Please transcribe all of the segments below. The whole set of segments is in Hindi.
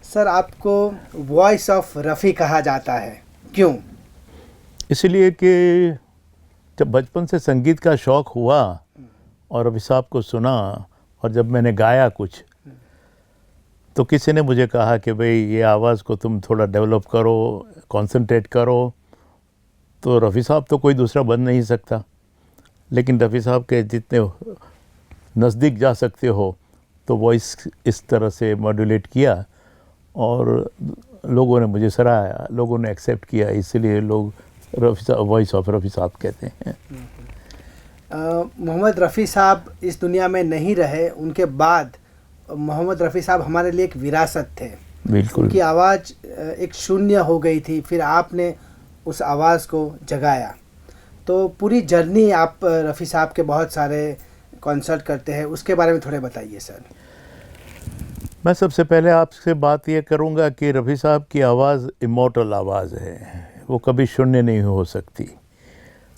सर, आपको वॉइस ऑफ रफ़ी कहा जाता है, क्यों? इसलिए कि जब बचपन से संगीत का शौक़ हुआ और रफ़ी साहब को सुना और जब मैंने गाया कुछ, तो किसी ने मुझे कहा कि भाई ये आवाज़ को तुम थोड़ा डेवलप करो, कंसंट्रेट करो। तो रफ़ी साहब तो कोई दूसरा बन नहीं सकता, लेकिन रफ़ी साहब के जितने नज़दीक जा सकते हो तो वॉइस इस तरह से मॉड्यूलेट किया और लोगों ने मुझे सराहा, लोगों ने एक्सेप्ट किया, इसलिए लोग वॉइस ऑफ रफ़ी साहब कहते हैं। मोहम्मद रफ़ी साहब इस दुनिया में नहीं रहे, उनके बाद मोहम्मद रफ़ी साहब हमारे लिए एक विरासत थे। बिल्कुल। उनकी आवाज़ एक शून्य हो गई थी, फिर आपने उस आवाज़ को जगाया। तो पूरी जर्नी आप रफ़ी साहब के बहुत सारे कॉन्सर्ट करते हैं, उसके बारे में थोड़े बताइए सर। मैं सबसे पहले आपसे बात ये करूँगा कि रफ़ी साहब की आवाज़ इमॉर्टल आवाज़ है, वो कभी शून्य नहीं हो सकती।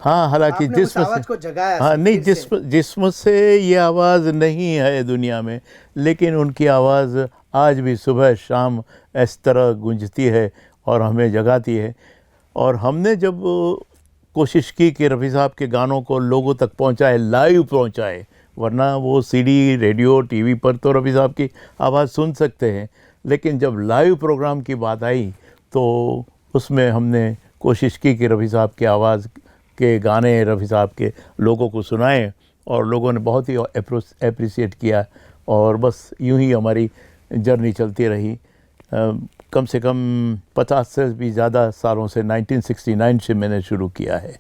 हाँ, हालांकि आपने उस आवाज़ को जगाया हाँ सर, नहीं, फिर से। जिस्म से ये आवाज़ नहीं है दुनिया में, लेकिन उनकी आवाज़ आज भी सुबह शाम इस तरह गूंजती है और हमें जगाती है। और हमने जब कोशिश की कि रफ़ी साहब के गानों को लोगों तक पहुंचाए, लाइव पहुंचाए, वरना वो सीडी, रेडियो, टीवी पर तो रफ़ी साहब की आवाज़ सुन सकते हैं, लेकिन जब लाइव प्रोग्राम की बात आई तो उसमें हमने कोशिश की कि रफ़ी साहब की आवाज़ के गाने रफ़ी साहब के लोगों को सुनाएं, और लोगों ने बहुत ही एप्रिसिएट किया। और बस यूं ही हमारी जर्नी चलती रही। कम से कम 50 से भी ज़्यादा सालों से 1969 से मैंने शुरू किया है।